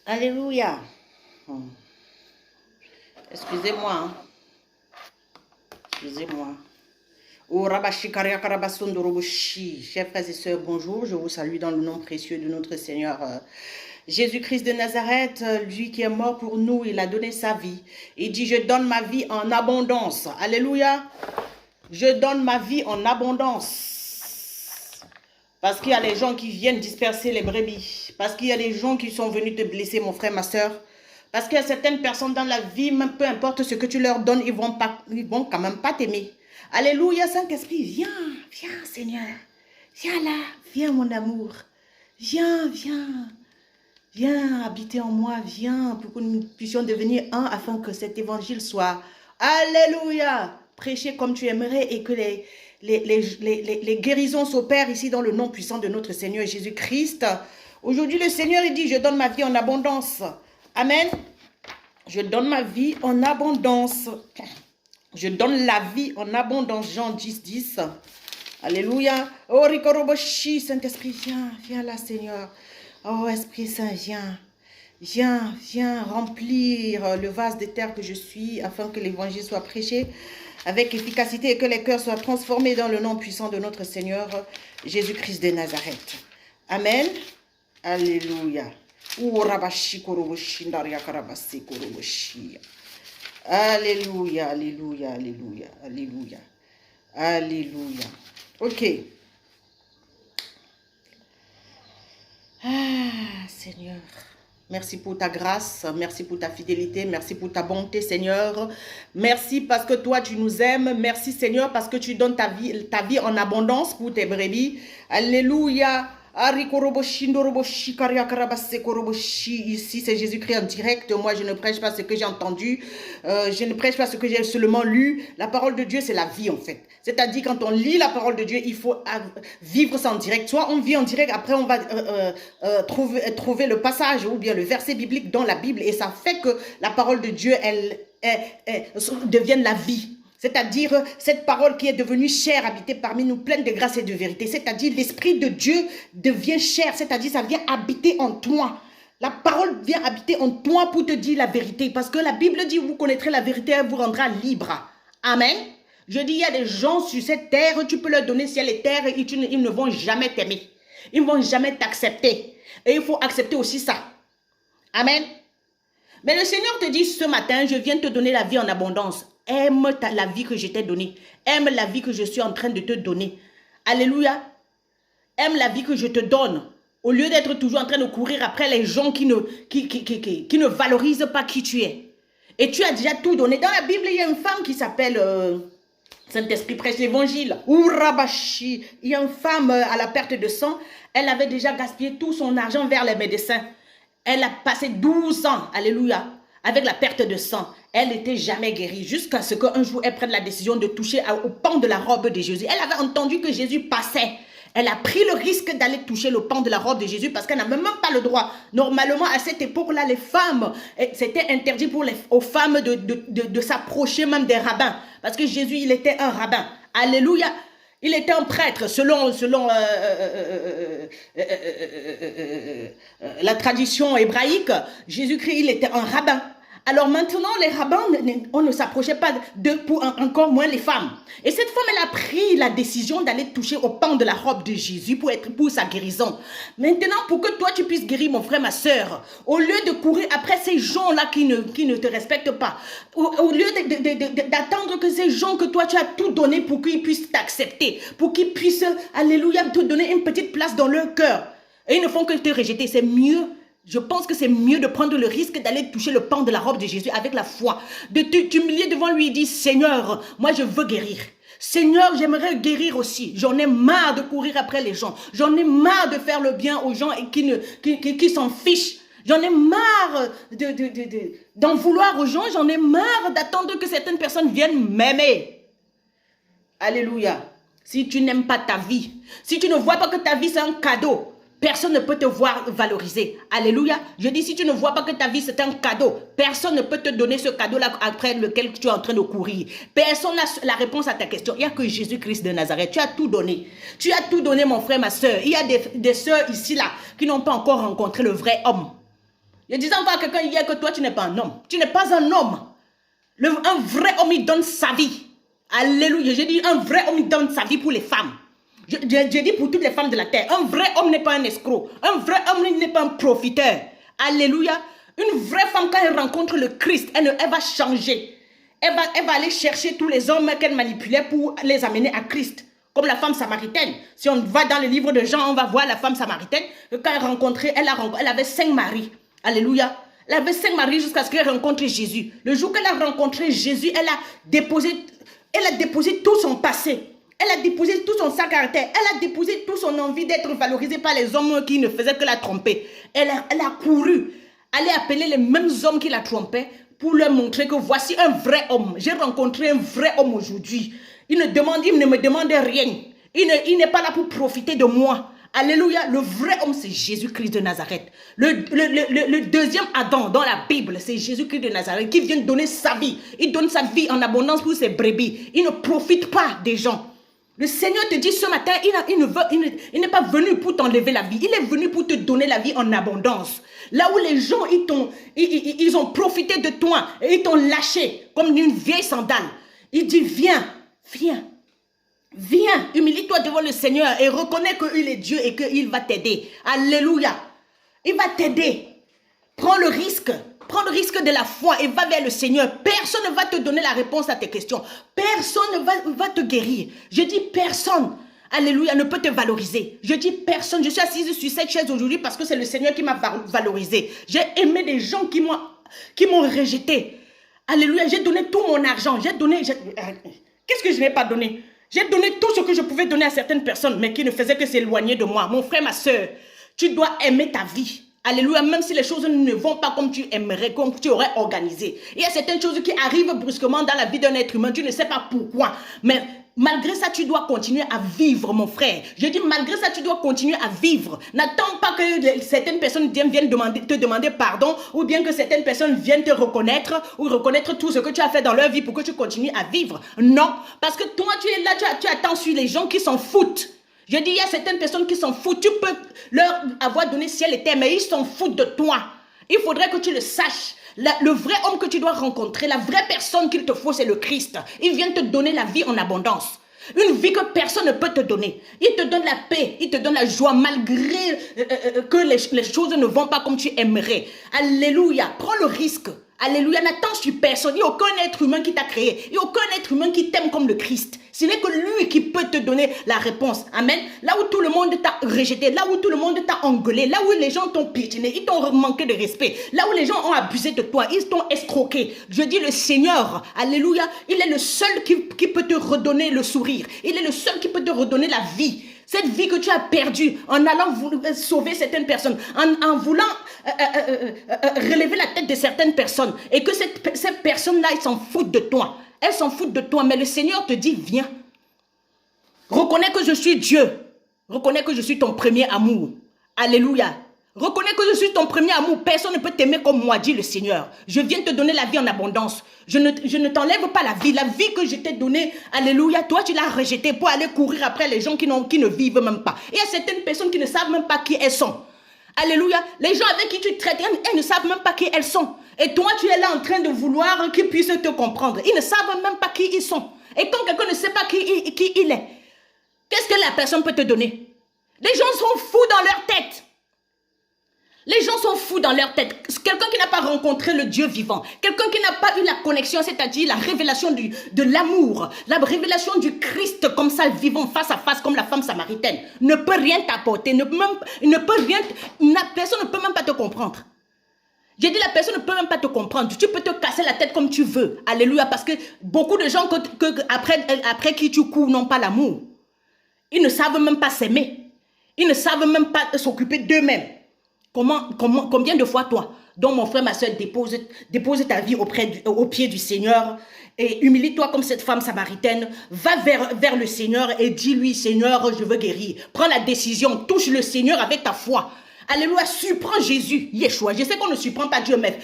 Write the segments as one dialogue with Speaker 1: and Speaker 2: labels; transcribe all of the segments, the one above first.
Speaker 1: Alléluia. Excusez-moi. Hein. Excusez-moi. Chers frères et sœurs, bonjour. Je vous salue dans le nom précieux de notre Seigneur Jésus-Christ de Nazareth, lui qui est mort pour nous. Il a donné sa vie. Il dit, je donne ma vie en abondance. Alléluia. Je donne ma vie en abondance. Parce qu'il y a les gens qui viennent disperser les brebis. Parce qu'il y a des gens qui sont venus te blesser, mon frère, ma soeur. Parce qu'il y a certaines personnes dans la vie, même peu importe ce que tu leur donnes, ils vont quand même pas t'aimer. Alléluia, Saint-Esprit, viens, viens, Seigneur. Viens là, viens, mon amour. Viens, viens. Viens habiter en moi, viens, pour que nous puissions devenir un, afin que cet évangile soit, alléluia, prêché comme tu aimerais et que les guérisons s'opèrent ici dans le nom puissant de notre Seigneur Jésus-Christ. Aujourd'hui, le Seigneur, il dit, je donne ma vie en abondance. Amen. Je donne ma vie en abondance. Je donne la vie en abondance. Jean 10, 10. Alléluia. Oh, Rikoroboshi, Saint-Esprit, viens, viens là, Seigneur. Oh, Esprit Saint, viens. Viens, viens remplir le vase de terre que je suis, afin que l'évangile soit prêché avec efficacité et que les cœurs soient transformés dans le nom puissant de notre Seigneur Jésus-Christ de Nazareth. Amen. Alléluia. Alléluia, alléluia, alléluia, alléluia, alléluia. Ok. Ah, Seigneur. Merci pour ta grâce, merci pour ta fidélité, merci pour ta bonté, Seigneur. Merci parce que toi, tu nous aimes. Merci, Seigneur, parce que tu donnes ta vie en abondance pour tes brebis. Alléluia. Ici, c'est Jésus-Christ en direct. Moi, je ne prêche pas ce que j'ai entendu. Je ne prêche pas ce que j'ai seulement lu. La parole de Dieu, c'est la vie, en fait. C'est-à-dire, quand on lit la parole de Dieu, il faut vivre ça en direct. Soit on vit en direct, après on va trouver le passage ou bien le verset biblique dans la Bible. Et ça fait que la parole de Dieu, elle devienne la vie. C'est-à-dire cette parole qui est devenue chère, habitée parmi nous, pleine de grâce et de vérité. C'est-à-dire l'Esprit de Dieu devient chair, c'est-à-dire ça vient habiter en toi. La parole vient habiter en toi pour te dire la vérité. Parce que la Bible dit, vous connaîtrez la vérité, elle vous rendra libre. Amen. Je dis, il y a des gens sur cette terre, tu peux leur donner ciel et terre, et ils ne vont jamais t'aimer. Ils ne vont jamais t'accepter. Et il faut accepter aussi ça. Amen. Mais le Seigneur te dit ce matin, je viens te donner la vie en abondance. Aime la vie que je t'ai donnée. Aime la vie que je suis en train de te donner. Alléluia. Aime la vie que je te donne. Au lieu d'être toujours en train de courir après les gens qui ne valorisent pas qui tu es. Et tu as déjà tout donné. Dans la Bible, il y a une femme qui s'appelle Saint-Esprit prêche l'évangile. Ourabashi. Il y a une femme à la perte de sang. Elle avait déjà gaspillé tout son argent vers les médecins. Elle a passé 12 ans. Alléluia. Avec la perte de sang. Elle n'était jamais guérie jusqu'à ce qu'un jour, elle prenne la décision de toucher au pan de la robe de Jésus. Elle avait entendu que Jésus passait. Elle a pris le risque d'aller toucher le pan de la robe de Jésus parce qu'elle n'a même pas le droit. Normalement, à cette époque-là, les femmes, c'était interdit aux femmes de s'approcher même des rabbins. Parce que Jésus, il était un rabbin. Alléluia. Il était un prêtre selon la tradition hébraïque. Jésus-Christ, il était un rabbin. Alors maintenant, les rabbins, on ne s'approchait pas d'eux, pour encore moins les femmes. Et cette femme, elle a pris la décision d'aller toucher au pan de la robe de Jésus pour sa guérison. Maintenant, pour que toi, tu puisses guérir, mon frère, ma soeur, au lieu de courir après ces gens-là qui ne te respectent pas, au lieu d'attendre que ces gens que toi, tu as tout donné pour qu'ils puissent t'accepter, pour qu'ils puissent, alléluia, te donner une petite place dans leur cœur, et ils ne font que te rejeter, c'est mieux. Je pense que c'est mieux de prendre le risque d'aller toucher le pan de la robe de Jésus avec la foi. De t'humilier devant lui et dire, Seigneur, moi je veux guérir. Seigneur, j'aimerais guérir aussi. J'en ai marre de courir après les gens. J'en ai marre de faire le bien aux gens et qui s'en fichent. J'en ai marre d'en vouloir aux gens. J'en ai marre d'attendre que certaines personnes viennent m'aimer. Alléluia. Si tu n'aimes pas ta vie, si tu ne vois pas que ta vie c'est un cadeau, personne ne peut te voir valoriser. Alléluia. Je dis, si tu ne vois pas que ta vie c'est un cadeau, personne ne peut te donner ce cadeau-là après lequel tu es en train de courir. Personne n'a la réponse à ta question. Il n'y a que Jésus-Christ de Nazareth. Tu as tout donné. Tu as tout donné, mon frère, ma soeur. Il y a des soeurs ici, là, qui n'ont pas encore rencontré le vrai homme. Je disais encore à quelqu'un hier que toi, tu n'es pas un homme. Tu n'es pas un homme. Un vrai homme, il donne sa vie. Alléluia. Je dis, un vrai homme, il donne sa vie pour les femmes. Je dis pour toutes les femmes de la terre, un vrai homme n'est pas un escroc. Un vrai homme n'est pas un profiteur. Alléluia. Une vraie femme, quand elle rencontre le Christ, elle va changer. Elle va aller chercher tous les hommes qu'elle manipulait pour les amener à Christ. Comme la femme samaritaine. Si on va dans le livre de Jean, on va voir la femme samaritaine. Quand elle rencontrait, elle avait 5 maris. Alléluia. Elle avait 5 maris jusqu'à ce qu'elle rencontre Jésus. Le jour qu'elle a rencontré Jésus, elle a déposé tout son passé. Elle a déposé tout son caractère. Elle a déposé toute son envie d'être valorisée par les hommes qui ne faisaient que la tromper. Elle a couru. Aller appeler les mêmes hommes qui la trompaient pour leur montrer que voici un vrai homme. J'ai rencontré un vrai homme aujourd'hui. Il ne me demande rien. Il n'est pas là pour profiter de moi. Alléluia. Le vrai homme, c'est Jésus-Christ de Nazareth. Le deuxième Adam dans la Bible, c'est Jésus-Christ de Nazareth qui vient donner sa vie. Il donne sa vie en abondance pour ses brebis. Il ne profite pas des gens. Le Seigneur te dit ce matin, il n'est pas venu pour t'enlever la vie. Il est venu pour te donner la vie en abondance. Là où les gens, ils ont profité de toi et ils t'ont lâché comme une vieille sandale. Il dit, viens, humilie-toi devant le Seigneur et reconnais qu'il est Dieu et qu'il va t'aider. Alléluia. Il va t'aider. Prends le risque de la foi et va vers le Seigneur. Personne ne va te donner la réponse à tes questions. Personne ne va te guérir. Je dis personne, alléluia, ne peut te valoriser. Je dis personne. Je suis assise sur cette chaise aujourd'hui parce que c'est le Seigneur qui m'a valorisé. J'ai aimé des gens qui m'ont rejeté. Alléluia, j'ai donné tout mon argent. Qu'est-ce que je n'ai pas donné? J'ai donné tout ce que je pouvais donner à certaines personnes, mais qui ne faisaient que s'éloigner de moi. Mon frère, ma soeur, tu dois aimer ta vie. Alléluia, même si les choses ne vont pas comme tu aimerais, comme tu aurais organisé. Il y a certaines choses qui arrivent brusquement dans la vie d'un être humain, tu ne sais pas pourquoi. Mais malgré ça, tu dois continuer à vivre, mon frère. Je dis, malgré ça, tu dois continuer à vivre. N'attends pas que certaines personnes viennent te demander pardon, ou bien que certaines personnes viennent te reconnaître, ou reconnaître tout ce que tu as fait dans leur vie pour que tu continues à vivre. Non, parce que toi, tu es là, tu attends sur les gens qui s'en foutent. Je dis, il y a certaines personnes qui s'en foutent. Tu peux leur avoir donné ciel et terre, mais ils s'en foutent de toi. Il faudrait que tu le saches. Le vrai homme que tu dois rencontrer, la vraie personne qu'il te faut, c'est le Christ. Il vient te donner la vie en abondance. Une vie que personne ne peut te donner. Il te donne la paix, il te donne la joie, malgré que les choses ne vont pas comme tu aimerais. Alléluia, prends le risque. Alléluia, n'attends sur personne. Il n'y a aucun être humain qui t'a créé. Il n'y a aucun être humain qui t'aime comme le Christ. Ce n'est que lui qui peut te donner la réponse. Amen. Là où tout le monde t'a rejeté, là où tout le monde t'a engueulé, là où les gens t'ont piétiné, ils t'ont manqué de respect, là où les gens ont abusé de toi, ils t'ont escroqué. Je dis le Seigneur, alléluia, il est le seul qui peut te redonner le sourire. Il est le seul qui peut te redonner la vie. Cette vie que tu as perdue en allant sauver certaines personnes, en voulant relever la tête de certaines personnes, et que ces personnes-là, elles s'en foutent de toi. Elles s'en foutent de toi, mais le Seigneur te dit, viens. Reconnais que je suis Dieu. Reconnais que je suis ton premier amour. Alléluia. Reconnais que je suis ton premier amour. Personne ne peut t'aimer comme moi, dit le Seigneur. Je viens te donner la vie en abondance. Je ne t'enlève pas la vie. La vie que je t'ai donnée, alléluia, toi tu l'as rejetée pour aller courir après les gens qui ne vivent même pas. Il y a certaines personnes qui ne savent même pas qui elles sont. Alléluia. Les gens avec qui tu traites, elles ne savent même pas qui elles sont. Et toi, tu es là en train de vouloir qu'ils puissent te comprendre. Ils ne savent même pas qui ils sont. Et quand quelqu'un ne sait pas qui il est, qu'est-ce que la personne peut te donner? Les gens sont fous dans leur tête. Les gens sont fous dans leur tête. Quelqu'un qui n'a pas rencontré le Dieu vivant, quelqu'un qui n'a pas eu la connexion, c'est-à-dire la révélation de l'amour, la révélation du Christ comme ça, vivant face à face comme la femme samaritaine, ne peut rien t'apporter, personne ne peut même pas te comprendre. J'ai dit la personne ne peut même pas te comprendre. Tu peux te casser la tête comme tu veux. Alléluia, parce que beaucoup de gens après qui tu cours n'ont pas l'amour. Ils ne savent même pas s'aimer. Ils ne savent même pas s'occuper d'eux-mêmes. Combien de fois toi, dont mon frère, ma soeur, dépose ta vie au pied du Seigneur et humilie-toi comme cette femme samaritaine, va vers le Seigneur et dis-lui, Seigneur, je veux guérir. Prends la décision, touche le Seigneur avec ta foi. Alléluia, surprends Jésus, Yeshua. Je sais qu'on ne surprend pas Dieu, mais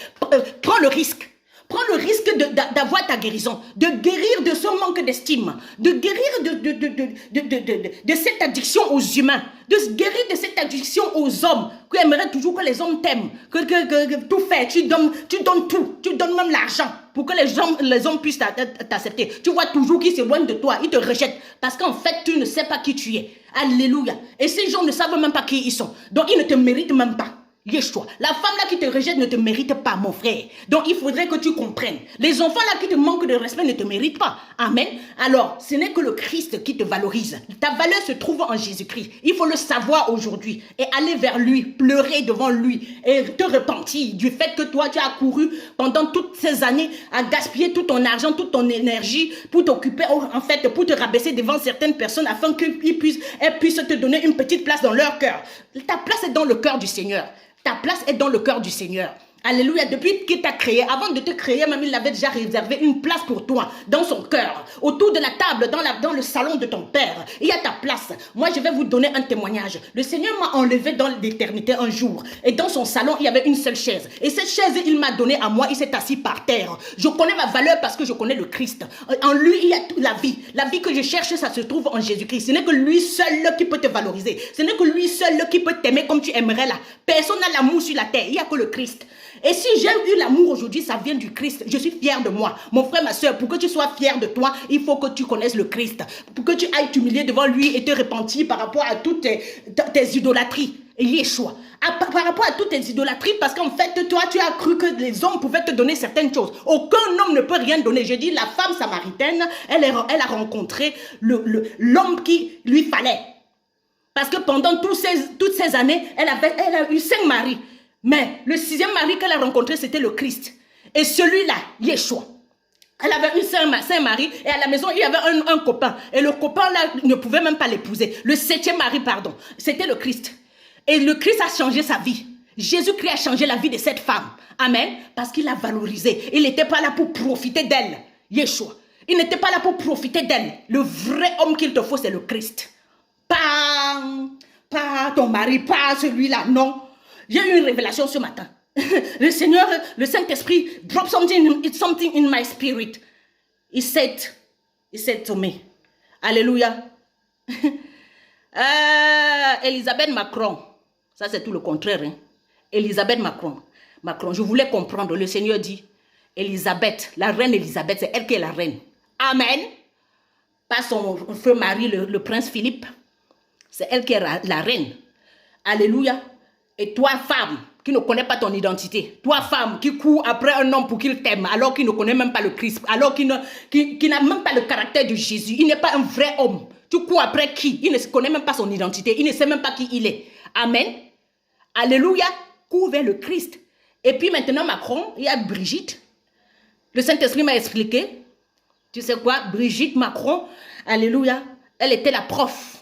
Speaker 1: prends le risque. Prends le risque d'avoir ta guérison, de guérir de ce manque d'estime, de guérir de cette addiction aux humains, de se guérir de cette addiction aux hommes, qui aimeraient toujours que les hommes t'aiment, que tout fait, tu donnes tout, tu donnes même l'argent pour que les hommes puissent t'accepter. Tu vois toujours qu'ils s'éloignent de toi, ils te rejettent, parce qu'en fait, tu ne sais pas qui tu es. Alléluia. Et ces gens ne savent même pas qui ils sont, donc ils ne te méritent même pas. Yeshua, la femme là qui te rejette ne te mérite pas, mon frère. Donc il faudrait que tu comprennes. Les enfants là qui te manquent de respect ne te méritent pas. Amen. Alors, ce n'est que le Christ qui te valorise. Ta valeur se trouve en Jésus-Christ. Il faut le savoir aujourd'hui et aller vers lui, pleurer devant lui et te repentir du fait que toi tu as couru pendant toutes ces années à gaspiller tout ton argent, toute ton énergie pour t'occuper, en fait, pour te rabaisser devant certaines personnes afin qu'elles puissent te donner une petite place dans leur cœur. Ta place est dans le cœur du Seigneur. Ta place est dans le cœur du Seigneur. Alléluia. Depuis qu'il t'a créé, avant de te créer, même il avait déjà réservé une place pour toi dans son cœur. Autour de la table, dans le salon de ton père. Il y a ta place. Moi, je vais vous donner un témoignage. Le Seigneur m'a enlevé dans l'éternité un jour. Et dans son salon, il y avait une seule chaise. Et cette chaise, il m'a donné à moi. Il s'est assis par terre. Je connais ma valeur parce que je connais le Christ. En lui, il y a toute la vie. La vie que je cherche, ça se trouve en Jésus-Christ. Ce n'est que lui seul qui peut te valoriser. Ce n'est que lui seul qui peut t'aimer comme tu aimerais là. Personne n'a l'amour sur la terre. Il n'y a que le Christ. Et si j'ai eu l'amour aujourd'hui, ça vient du Christ. Je suis fière de moi. Mon frère, ma soeur, pour que tu sois fier de toi, il faut que tu connaisses le Christ. Pour que tu ailles t'humilier devant lui et te repentir par rapport à toutes tes idolâtries. Yeshua. Par rapport à toutes tes idolâtries, parce qu'en fait, toi, tu as cru que les hommes pouvaient te donner certaines choses. Aucun homme ne peut rien donner. Je dis, la femme samaritaine, elle a rencontré l'homme qui lui fallait. Parce que pendant toutes ces années, elle a eu 5 maris. Mais le 6e mari qu'elle a rencontré, c'était le Christ. Et celui-là, Yeshua. Elle avait une Saint Marie et à la maison, il y avait un copain. Et le copain-là ne pouvait même pas l'épouser. Le 7e mari, pardon, c'était le Christ. Et le Christ a changé sa vie. Jésus-Christ a changé la vie de cette femme. Amen. Parce qu'il l'a valorisée. Il n'était pas là pour profiter d'elle. Yeshua. Il n'était pas là pour profiter d'elle. Le vrai homme qu'il te faut, c'est le Christ. Pas ton mari, pas celui-là, non. J'ai eu une révélation ce matin. Le Seigneur, le Saint-Esprit, drop something in my spirit. He said to me, Alléluia. Elisabeth Macron, ça c'est tout le contraire. Hein? Elisabeth Macron, je voulais comprendre. Le Seigneur dit, Elisabeth, la reine Elisabeth, c'est elle qui est la reine. Amen. Pas son feu mari, le prince Philippe. C'est elle qui est la reine. Alléluia. Et toi, femme, qui ne connais pas ton identité, toi, femme, qui court après un homme pour qu'il t'aime, alors qu'il ne connaît même pas le Christ, alors qu'il n'a même pas le caractère de Jésus, il n'est pas un vrai homme. Tu cours après qui? Il ne connaît même pas son identité, il ne sait même pas qui il est. Amen. Alléluia. Cours vers le Christ. Et puis maintenant, Macron, il y a Brigitte. Le Saint-Esprit m'a expliqué. Tu sais quoi? Brigitte Macron, alléluia, elle était la prof.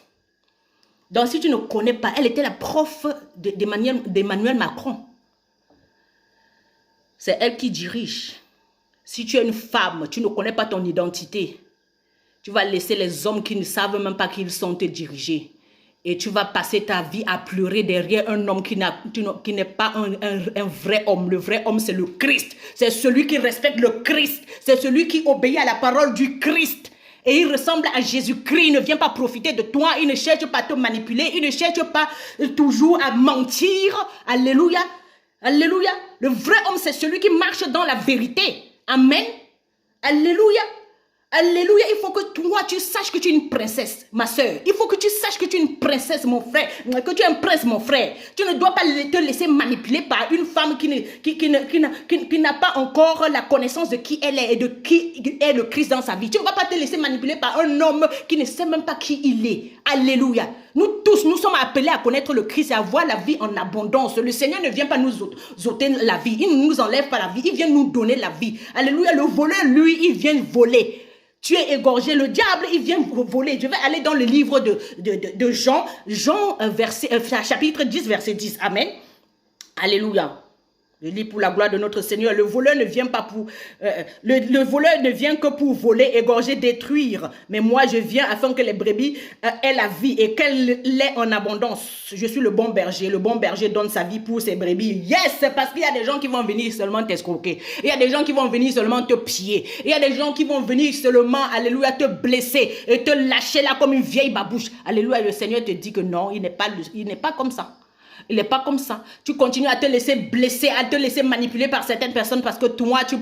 Speaker 1: Donc, si tu ne connais pas, elle était la prof d'Emmanuel Macron. C'est elle qui dirige. Si tu es une femme, tu ne connais pas ton identité, tu vas laisser les hommes qui ne savent même pas qui ils sont te diriger. Et tu vas passer ta vie à pleurer derrière un homme qui n'est pas un vrai homme. Le vrai homme, c'est le Christ. C'est celui qui respecte le Christ. C'est celui qui obéit à la parole du Christ. Et il ressemble à Jésus-Christ. Il ne vient pas profiter de toi. Il ne cherche pas à te manipuler. Il ne cherche pas toujours à mentir. Alléluia. Alléluia. Le vrai homme, c'est celui qui marche dans la vérité. Amen. Alléluia. Alléluia. Il faut que toi, tu saches que tu es une princesse, ma soeur. Il faut que tu saches que tu es une princesse, mon frère. Que tu es un prince, mon frère. Tu ne dois pas te laisser manipuler par une femme qui n'a pas encore la connaissance de qui elle est et de qui est le Christ dans sa vie. Tu ne vas pas te laisser manipuler par un homme qui ne sait même pas qui il est. Alléluia. Nous tous, nous sommes appelés à connaître le Christ et à avoir la vie en abondance. Le Seigneur ne vient pas nous ôter la vie. Il ne nous enlève pas la vie. Il vient nous donner la vie. Alléluia. Le voleur, lui, il vient voler. Tu es égorgé, le diable, il vient voler. Je vais aller dans le livre de Jean, chapitre 10, verset 10. Amen. Alléluia. Je lis pour la gloire de notre Seigneur, le voleur ne vient pas pour le voleur ne vient que pour voler, égorger, détruire. Mais moi je viens afin que les brebis aient la vie et qu'elle l'ait en abondance. Je suis le bon berger. Le bon berger donne sa vie pour ses brebis. Yes, parce qu'il y a des gens qui vont venir seulement t'escroquer. Il y a des gens qui vont venir seulement te piller. Il y a des gens qui vont venir seulement, alléluia, te blesser et te lâcher là comme une vieille babouche. Alléluia, le Seigneur te dit que non, il n'est pas comme ça. Il n'est pas comme ça. Tu continues à te laisser blesser, à te laisser manipuler par certaines personnes parce que toi, tu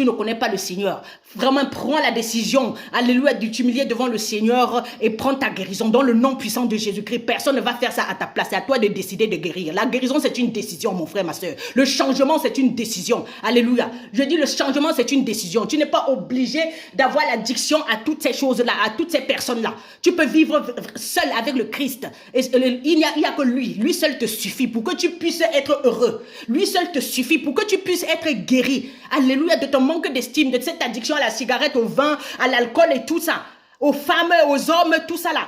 Speaker 1: ne connais pas le Seigneur. Vraiment, prends la décision, alléluia, de t'humilier devant le Seigneur et prends ta guérison dans le nom puissant de Jésus-Christ. Personne ne va faire ça à ta place. C'est à toi de décider de guérir. La guérison, c'est une décision, mon frère, ma soeur. Le changement, c'est une décision. Alléluia. Je dis le changement, c'est une décision. Tu n'es pas obligé d'avoir l'addiction à toutes ces choses-là, à toutes ces personnes-là. Tu peux vivre seul avec le Christ. Et il n'y a que lui. Lui seul te suffit pour que tu puisses être heureux. Lui seul te suffit pour que tu puisses être guéri. Alléluia, de ton manque d'estime, de cette addiction à la cigarette, au vin, à l'alcool et tout ça. Aux femmes, aux hommes, tout ça là.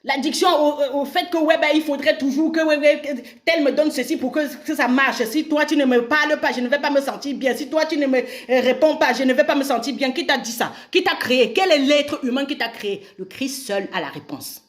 Speaker 1: L'addiction au fait que il faudrait toujours que tel me donne ceci pour que ça marche. Si toi tu ne me parles pas, je ne vais pas me sentir bien. Si toi tu ne me réponds pas, je ne vais pas me sentir bien. Qui t'a dit ça? Qui t'a créé? Quel est l'être humain qui t'a créé? Le Christ seul a la réponse.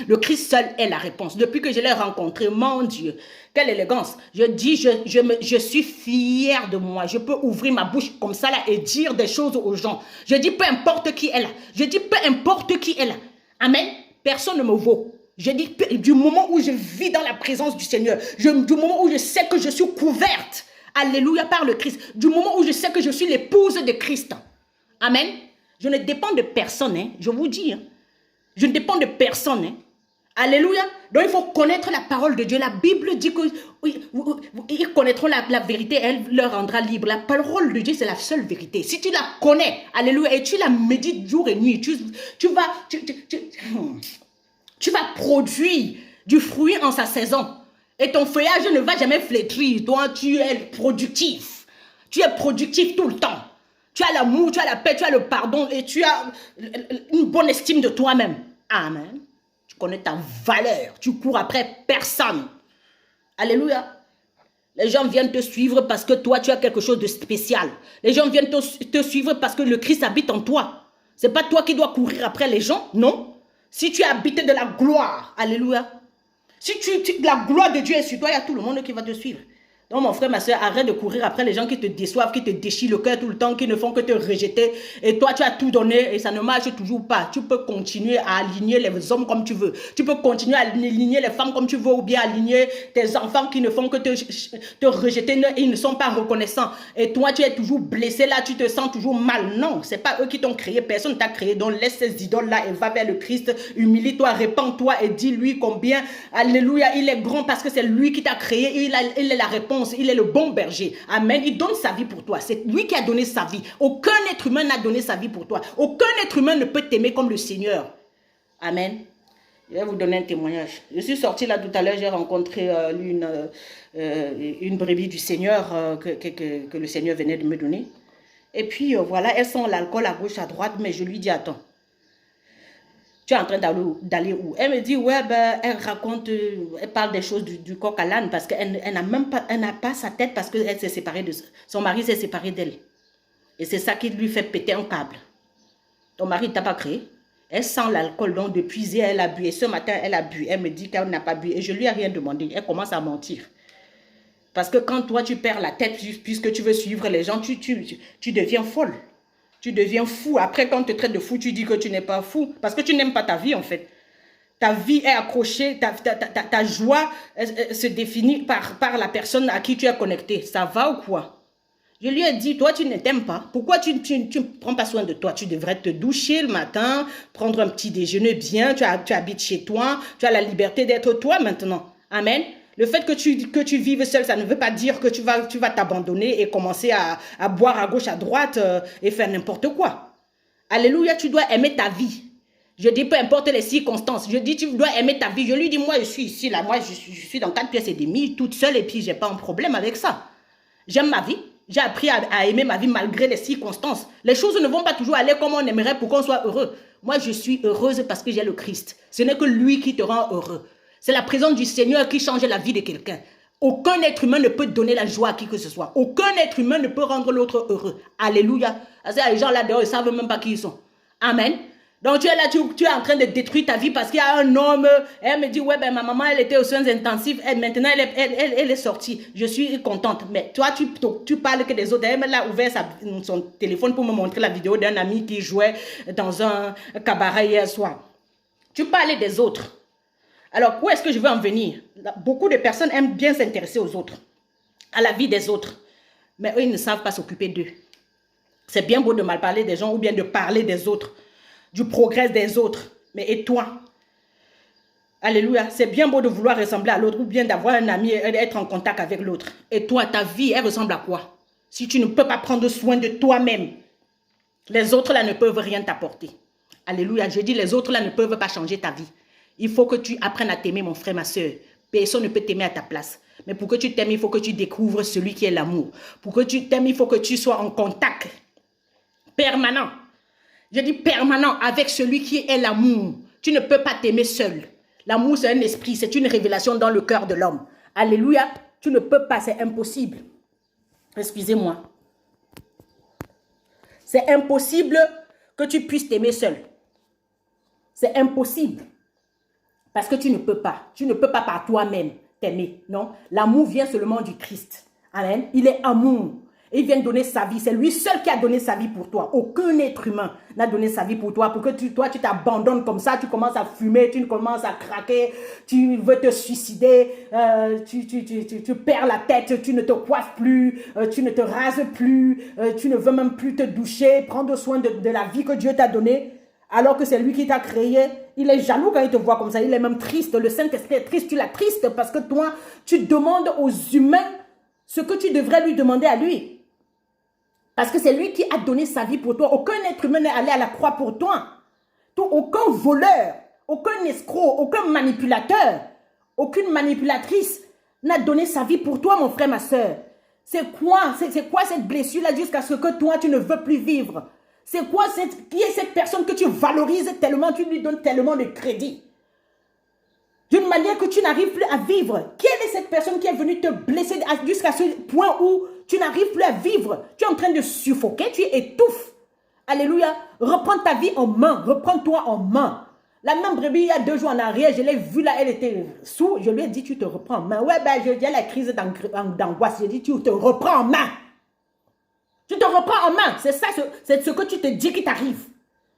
Speaker 1: Le Christ seul est la réponse. Depuis que je l'ai rencontré, mon Dieu, quelle élégance. Je dis, je suis fière de moi. Je peux ouvrir ma bouche comme ça là et dire des choses aux gens. Je dis, peu importe qui est là. Je dis, peu importe qui est là. Amen. Personne ne me vaut. Je dis, du moment où je vis dans la présence du Seigneur, du moment où je sais que je suis couverte, alléluia, par le Christ, du moment où je sais que je suis l'épouse de Christ. Amen. Je ne dépends de personne, hein, je vous dis. Hein. Je ne dépends de personne. Hein. Alléluia. Donc il faut connaître la parole de Dieu. La Bible dit qu'ils connaîtront la vérité, elle leur rendra libre. La parole de Dieu, c'est la seule vérité. Si tu la connais, alléluia, et tu la médites jour et nuit, tu vas produire du fruit en sa saison. Et ton feuillage ne va jamais flétrir. Toi, tu es productif. Tu es productif tout le temps. Tu as l'amour, tu as la paix, tu as le pardon et tu as une bonne estime de toi-même. Amen. Tu connais ta valeur. Tu cours après personne. Alléluia. Les gens viennent te suivre parce que toi, tu as quelque chose de spécial. Les gens viennent te suivre parce que le Christ habite en toi. Ce n'est pas toi qui dois courir après les gens, non. Si tu es habité de la gloire, alléluia. Si la gloire de Dieu est sur toi, il y a tout le monde qui va te suivre. Donc mon frère, ma soeur, arrête de courir après les gens qui te déçoivent, qui te déchirent le cœur tout le temps, qui ne font que te rejeter. Et toi, tu as tout donné et ça ne marche toujours pas. Tu peux continuer à aligner les hommes comme tu veux. Tu peux continuer à aligner les femmes comme tu veux ou bien aligner tes enfants qui ne font que te rejeter et ils ne sont pas reconnaissants. Et toi, tu es toujours blessé là, tu te sens toujours mal. Non, ce n'est pas eux qui t'ont créé. Personne ne t'a créé. Donc laisse ces idoles-là et va vers le Christ. Humilie-toi, répands-toi et dis-lui combien, alléluia, il est grand parce que c'est lui qui t'a créé. Il est la réponse. Il est le bon berger. Amen. Il donne sa vie pour toi. C'est lui qui a donné sa vie. Aucun être humain n'a donné sa vie pour toi. Aucun être humain ne peut t'aimer comme le Seigneur. Amen. Je vais vous donner un témoignage. Je suis sortie là tout à l'heure. J'ai rencontré une brebis du Seigneur que le Seigneur venait de me donner. Et puis voilà, elle sent l'alcool à gauche, à droite. Mais je lui dis, attends. Tu es en train d'aller où? Elle me dit, ouais, elle raconte, elle parle des choses du coq à l'âne parce qu'elle n'a pas sa tête parce qu'elle s'est séparée de son mari s'est séparé d'elle. Et c'est ça qui lui fait péter un câble. Ton mari ne t'a pas créé. Elle sent l'alcool, donc depuis hier, elle a bu. Et ce matin, elle a bu. Elle me dit qu'elle n'a pas bu. Et je lui ai rien demandé. Elle commence à mentir. Parce que quand toi, tu perds la tête puisque tu veux suivre les gens, tu deviens folle. Tu deviens fou. Après, quand on te traite de fou, tu dis que tu n'es pas fou. Parce que tu n'aimes pas ta vie, en fait. Ta vie est accrochée. Ta joie se définit par la personne à qui tu es connecté. Ça va ou quoi? Je lui ai dit, toi, tu ne t'aimes pas. Pourquoi tu ne prends pas soin de toi? Tu devrais te doucher le matin, prendre un petit déjeuner bien. Tu habites chez toi. Tu as la liberté d'être toi maintenant. Amen. Le fait que tu vives seul, ça ne veut pas dire que tu vas t'abandonner et commencer à boire à gauche, à droite et faire n'importe quoi. Alléluia, tu dois aimer ta vie. Je dis peu importe les circonstances. Je dis tu dois aimer ta vie. Je lui dis moi je suis ici, là. Moi je suis dans 4 pièces et demie, toute seule et puis je n'ai pas un problème avec ça. J'aime ma vie. J'ai appris à aimer ma vie malgré les circonstances. Les choses ne vont pas toujours aller comme on aimerait pour qu'on soit heureux. Moi je suis heureuse parce que j'ai le Christ. Ce n'est que lui qui te rend heureux. C'est la présence du Seigneur qui change la vie de quelqu'un. Aucun être humain ne peut donner la joie à qui que ce soit. Aucun être humain ne peut rendre l'autre heureux. Alléluia. Les gens là-dedans, ils ne savent même pas qui ils sont. Amen. Donc tu es là, tu es en train de détruire ta vie parce qu'il y a un homme, elle me dit, ouais, ben ma maman, elle était aux soins intensifs, maintenant elle est sortie. Je suis contente. Mais toi, tu parles que des autres. Elle a ouvert son téléphone pour me montrer la vidéo d'un ami qui jouait dans un cabaret hier soir. Tu parlais des autres. Alors, où est-ce que je veux en venir? Beaucoup de personnes aiment bien s'intéresser aux autres, à la vie des autres. Mais eux, ils ne savent pas s'occuper d'eux. C'est bien beau de mal parler des gens ou bien de parler des autres, du progrès des autres. Mais et toi? Alléluia. C'est bien beau de vouloir ressembler à l'autre ou bien d'avoir un ami et d'être en contact avec l'autre. Et toi, ta vie, elle ressemble à quoi? Si tu ne peux pas prendre soin de toi-même, les autres là ne peuvent rien t'apporter. Alléluia. Je dis, les autres là ne peuvent pas changer ta vie. Il faut que tu apprennes à t'aimer, mon frère, ma soeur. Personne ne peut t'aimer à ta place. Mais pour que tu t'aimes, il faut que tu découvres celui qui est l'amour. Pour que tu t'aimes, il faut que tu sois en contact permanent. Je dis permanent avec celui qui est l'amour. Tu ne peux pas t'aimer seul. L'amour, c'est un esprit, c'est une révélation dans le cœur de l'homme. Alléluia. Tu ne peux pas, c'est impossible. Excusez-moi. C'est impossible que tu puisses t'aimer seul. C'est impossible. Parce que tu ne peux pas. Tu ne peux pas par toi-même t'aimer. Non. L'amour vient seulement du Christ. Amen. Il est amour. Et il vient donner sa vie. C'est lui seul qui a donné sa vie pour toi. Aucun être humain n'a donné sa vie pour toi. Pour que toi, tu t'abandonnes comme ça. Tu commences à fumer. Tu commences à craquer. Tu veux te suicider. Tu perds la tête. Tu ne te coiffes plus. Tu ne te rases plus. Tu ne veux même plus te doucher. Prendre soin de la vie que Dieu t'a donnée. Alors que c'est lui qui t'a créé. Il est jaloux quand il te voit comme ça. Il est même triste. Le Saint-Esprit est triste. Tu l'as triste parce que toi, tu demandes aux humains ce que tu devrais lui demander à lui. Parce que c'est lui qui a donné sa vie pour toi. Aucun être humain n'est allé à la croix pour toi. Aucun voleur, aucun escroc, aucun manipulateur, aucune manipulatrice n'a donné sa vie pour toi, mon frère, ma soeur. C'est quoi cette blessure-là jusqu'à ce que toi, tu ne veux plus vivre? C'est quoi qui est cette personne que tu valorises tellement, tu lui donnes tellement de crédit? D'une manière que tu n'arrives plus à vivre. Quelle est cette personne qui est venue te blesser jusqu'à ce point où tu n'arrives plus à vivre? Tu es en train de suffoquer, tu étouffes. Alléluia. Reprends ta vie en main. Reprends-toi en main. La même brebis, il y a 2 jours en arrière, je l'ai vue là, elle était sous. Je lui ai dit, tu te reprends en main. Ouais, ben, je dis, la crise d'angoisse. J'ai dit, tu te reprends en main. Tu te reprends en main. C'est ça, c'est ce que tu te dis qui t'arrive.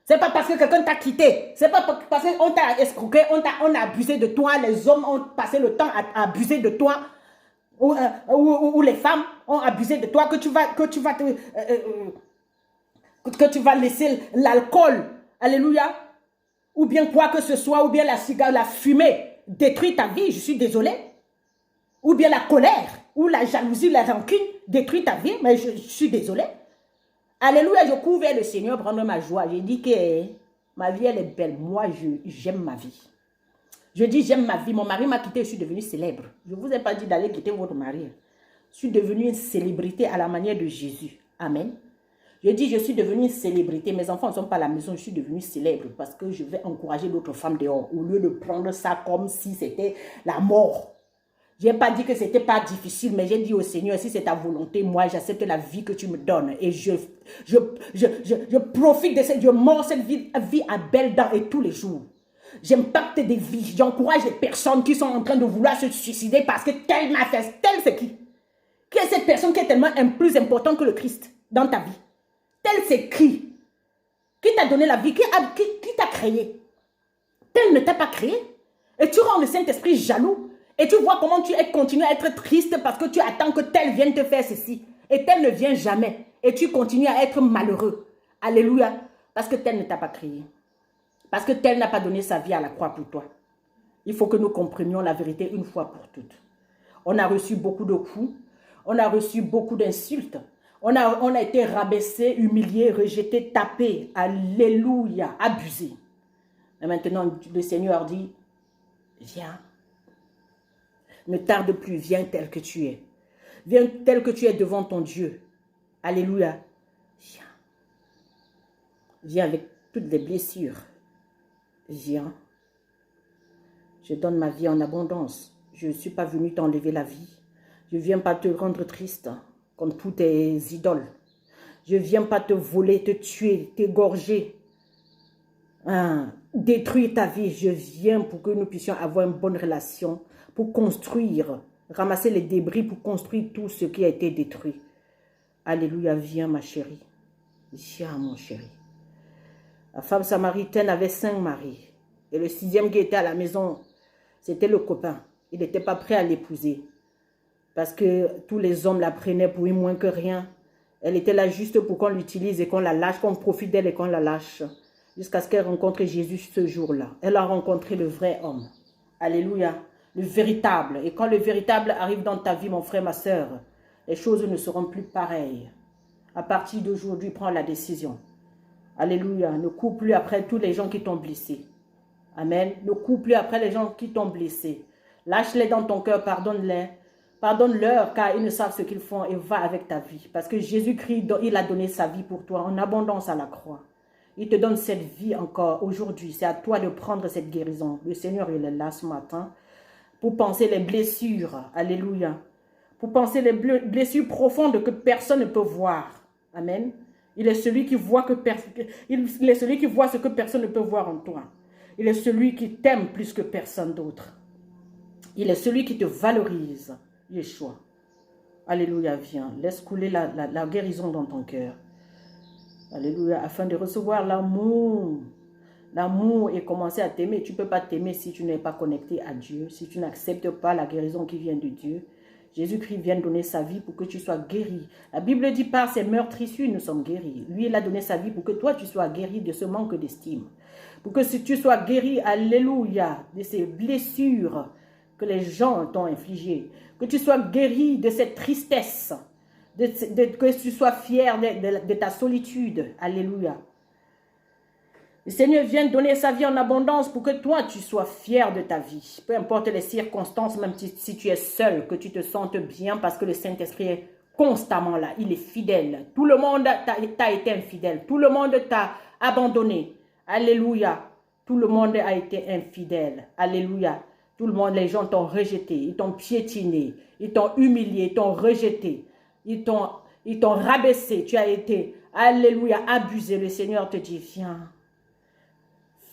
Speaker 1: C'est pas parce que quelqu'un t'a quitté. C'est pas parce qu'on t'a escroqué, on a abusé de toi. Les hommes ont passé le temps à abuser de toi. Ou les femmes ont abusé de toi. Que tu vas laisser l'alcool. Alléluia. Ou bien quoi que ce soit. Ou bien la cigare, la fumée. Détruit ta vie. Je suis désolée. Ou bien la colère. Ou la jalousie, la rancune. Détruit ta vie. Mais je suis désolée. Alléluia, je cours vers le Seigneur prendre ma joie. Je dis que ma vie, elle est belle. Moi, j'aime ma vie. Je dis, j'aime ma vie. Mon mari m'a quitté, je suis devenue célèbre. Je ne vous ai pas dit d'aller quitter votre mari. Je suis devenue une célébrité à la manière de Jésus. Amen. Je dis, je suis devenue une célébrité. Mes enfants ne sont pas à la maison, je suis devenue célèbre parce que je vais encourager d'autres femmes dehors au lieu de prendre ça comme si c'était la mort. Je n'ai pas dit que ce n'était pas difficile, mais j'ai dit au Seigneur, si c'est ta volonté, moi, j'accepte la vie que tu me donnes. Et je profite de cette, je mords cette vie à belles dents et tous les jours. J'impacte des vies, j'encourage les personnes qui sont en train de vouloir se suicider parce que tel m'a fait, tel c'est qui? Qui est cette personne qui est tellement plus importante que le Christ dans ta vie? Tel c'est qui? Qui t'a donné la vie? Qui t'a créé? Tel ne t'a pas créé. Et tu rends le Saint-Esprit jaloux. Et tu vois comment tu continues à être triste parce que tu attends que tel vienne te faire ceci. Et tel ne vient jamais. Et tu continues à être malheureux. Alléluia. Parce que tel ne t'a pas créé. Parce que tel n'a pas donné sa vie à la croix pour toi. Il faut que nous comprenions la vérité une fois pour toutes. On a reçu beaucoup de coups. On a reçu beaucoup d'insultes. On a été rabaissé, humilié, rejeté, tapé. Alléluia. Abusé. Et maintenant, le Seigneur dit, viens. Ne tarde plus, viens tel que tu es. Viens tel que tu es devant ton Dieu. Alléluia. Viens. Viens avec toutes les blessures. Viens. Je donne ma vie en abondance. Je ne suis pas venu t'enlever la vie. Je ne viens pas te rendre triste contre tous tes idoles. Je ne viens pas te voler, te tuer, t'égorger, détruire ta vie. Je viens pour que nous puissions avoir une bonne relation, pour construire, ramasser les débris, pour construire tout ce qui a été détruit. Alléluia, viens ma chérie. Viens mon chéri. La femme samaritaine avait 5 maris. Et le 6e qui était à la maison, c'était le copain. Il n'était pas prêt à l'épouser. Parce que tous les hommes la prenaient pour moins que rien. Elle était là juste pour qu'on l'utilise et qu'on la lâche, qu'on profite d'elle et qu'on la lâche. Jusqu'à ce qu'elle rencontre Jésus ce jour-là. Elle a rencontré le vrai homme. Alléluia. Le véritable. Et quand le véritable arrive dans ta vie, mon frère, ma soeur, les choses ne seront plus pareilles. À partir d'aujourd'hui, prends la décision. Alléluia. Ne cours plus après tous les gens qui t'ont blessé. Amen. Ne cours plus après les gens qui t'ont blessé. Lâche-les dans ton cœur, pardonne-les. Pardonne-leur car ils ne savent ce qu'ils font et va avec ta vie. Parce que Jésus-Christ, il a donné sa vie pour toi en abondance à la croix. Il te donne cette vie encore aujourd'hui. C'est à toi de prendre cette guérison. Le Seigneur, il est là ce matin pour penser les blessures. Alléluia. Pour penser les blessures profondes que personne ne peut voir. Amen. Il est celui qui voit il est celui qui voit ce que personne ne peut voir en toi. Il est celui qui t'aime plus que personne d'autre. Il est celui qui te valorise. Yeshua. Alléluia, viens. Laisse couler la guérison dans ton cœur. Alléluia, afin de recevoir l'amour. L'amour et commencer à t'aimer. Tu ne peux pas t'aimer si tu n'es pas connecté à Dieu, si tu n'acceptes pas la guérison qui vient de Dieu. Jésus-Christ vient donner sa vie pour que tu sois guéri. La Bible dit par ses meurtrissures, nous sommes guéris. Lui, il a donné sa vie pour que toi, tu sois guéri de ce manque d'estime. Pour que si tu sois guéri, alléluia, de ces blessures que les gens t'ont infligées. Que tu sois guéri de cette tristesse. Que tu sois fier de ta solitude. Alléluia. Le Seigneur vient donner sa vie en abondance pour que toi, tu sois fier de ta vie. Peu importe les circonstances, même si tu es seul, que tu te sentes bien parce que le Saint-Esprit est constamment là. Il est fidèle. Tout le monde t'a été infidèle. Tout le monde t'a abandonné. Alléluia. Tout le monde a été infidèle. Alléluia. Tout le monde, les gens t'ont rejeté. Ils t'ont piétiné. Ils t'ont humilié. Ils t'ont rejeté. Ils t'ont rabaissé. Tu as été, alléluia, abusé. Le Seigneur te dit, viens.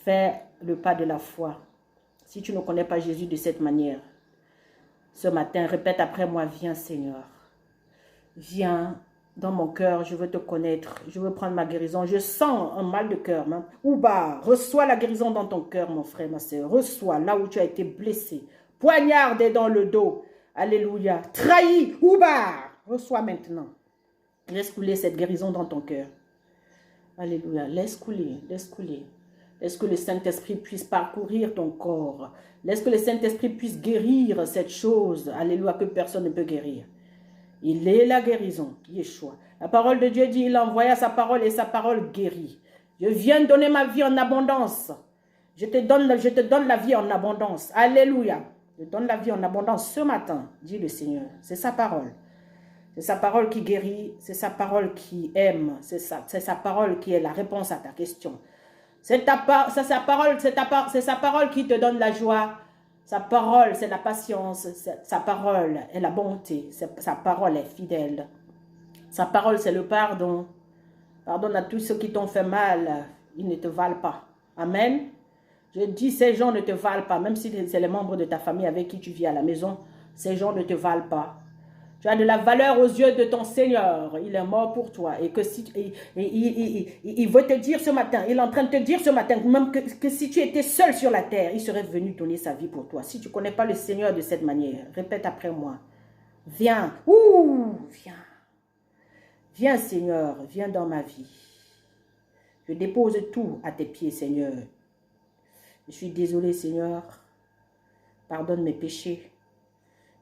Speaker 1: Fais le pas de la foi. Si tu ne connais pas Jésus de cette manière, ce matin, répète après moi, viens Seigneur. Viens dans mon cœur, je veux te connaître, je veux prendre ma guérison. Je sens un mal de cœur. Ouba, reçois la guérison dans ton cœur, mon frère, ma soeur. Reçois là où tu as été blessé. Poignardé dans le dos. Alléluia. Trahi. Ouba, reçois maintenant. Laisse couler cette guérison dans ton cœur. Alléluia. Laisse couler, laisse couler. Laisse que le Saint-Esprit puisse parcourir ton corps. Laisse que le Saint-Esprit puisse guérir cette chose. Alléluia, que personne ne peut guérir. Il est la guérison, Yeshua. La parole de Dieu dit, il envoya sa parole et sa parole guérit. Je viens donner ma vie en abondance. Je te donne la vie en abondance. Alléluia. Je donne la vie en abondance ce matin, dit le Seigneur. C'est sa parole. C'est sa parole qui guérit. C'est sa parole qui aime. C'est sa parole qui est la réponse à ta question. C'est sa parole qui te donne la joie. Sa parole, c'est la patience. Sa parole est la bonté. Sa parole est fidèle. Sa parole, c'est le pardon. Pardonne à tous ceux qui t'ont fait mal. Ils ne te valent pas. Amen. Je dis, ces gens ne te valent pas. Même si c'est les membres de ta famille avec qui tu vis à la maison, ces gens ne te valent pas. Tu as de la valeur aux yeux de ton Seigneur. Il est mort pour toi. Et que si il veut te dire ce matin, il est en train de te dire ce matin, même que si tu étais seul sur la terre, il serait venu donner sa vie pour toi. Si tu ne connais pas le Seigneur de cette manière, répète après moi. Viens. Viens. Viens Seigneur, viens dans ma vie. Je dépose tout à tes pieds Seigneur. Je suis désolé Seigneur. Pardonne mes péchés.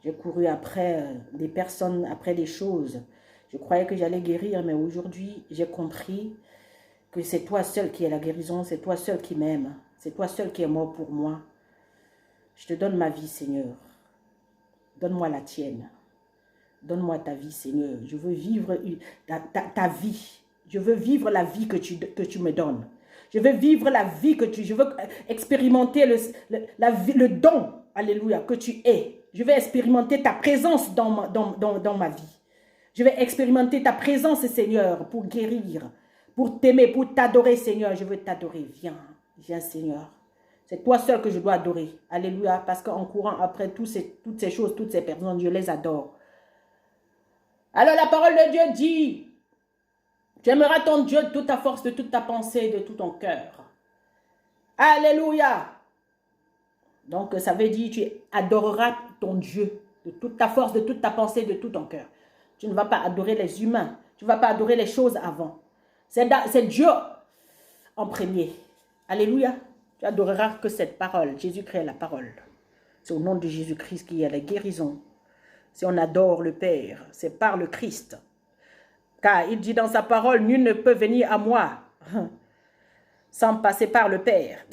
Speaker 1: J'ai couru après des personnes, après des choses. Je croyais que j'allais guérir, mais aujourd'hui, j'ai compris que c'est toi seul qui es la guérison, c'est toi seul qui m'aime, c'est toi seul qui est mort pour moi. Je te donne ma vie, Seigneur. Donne-moi la tienne. Donne-moi ta vie, Seigneur. Je veux vivre ta vie. Je veux vivre la vie que tu me donnes. Je veux vivre la vie je veux expérimenter le don, alléluia, que tu es. Je vais expérimenter ta présence dans ma vie. Je vais expérimenter ta présence, Seigneur, pour guérir, pour t'aimer, pour t'adorer, Seigneur. Je veux t'adorer. Viens, viens, Seigneur. C'est toi seul que je dois adorer. Alléluia. Parce qu'en courant après toutes ces choses, toutes ces personnes, je les adore. Alors la parole de Dieu dit, tu aimeras ton Dieu de toute ta force, de toute ta pensée, de tout ton cœur. Alléluia. Donc ça veut dire, tu adoreras ton Dieu de toute ta force, de toute ta pensée, de tout ton cœur. Tu ne vas pas adorer les humains. Tu ne vas pas adorer les choses avant. C'est Dieu en premier. Alléluia. Tu adoreras que cette parole. Jésus-Christ est la parole. C'est au nom de Jésus-Christ qu'il y a la guérison. Si on adore le Père, c'est par le Christ. Car il dit dans sa parole, nul ne peut venir à moi sans passer par le Père.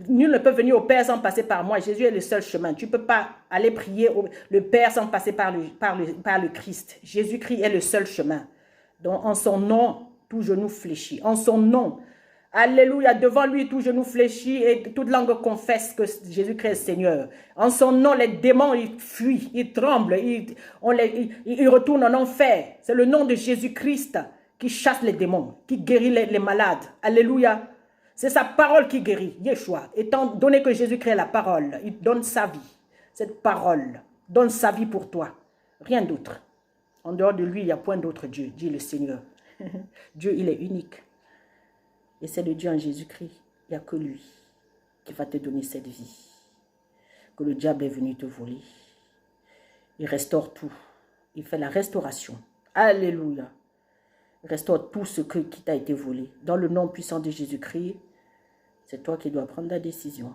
Speaker 1: Nul ne peut venir au Père sans passer par moi. Jésus est le seul chemin. Tu ne peux pas aller prier le Père sans passer par le Christ. Jésus-Christ est le seul chemin. Donc en son nom, tout genou fléchit. En son nom, alléluia, devant lui, tout genou fléchit et toute langue confesse que Jésus-Christ est Seigneur. En son nom, les démons, ils fuient, ils tremblent, ils retournent en enfer. C'est le nom de Jésus-Christ qui chasse les démons, qui guérit les malades. Alléluia. C'est sa parole qui guérit, Yeshua. Étant donné que Jésus-Christ est la parole, il donne sa vie. Cette parole donne sa vie pour toi. Rien d'autre. En dehors de lui, il n'y a point d'autre Dieu, dit le Seigneur. Dieu, il est unique. Et c'est le Dieu en Jésus-Christ. Il n'y a que lui qui va te donner cette vie. Que le diable est venu te voler. Il restaure tout. Il fait la restauration. Alléluia. Il restaure tout ce qui t'a été volé. Dans le nom puissant de Jésus-Christ, c'est toi qui dois prendre la décision.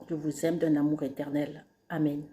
Speaker 1: Je vous aime d'un amour éternel. Amen.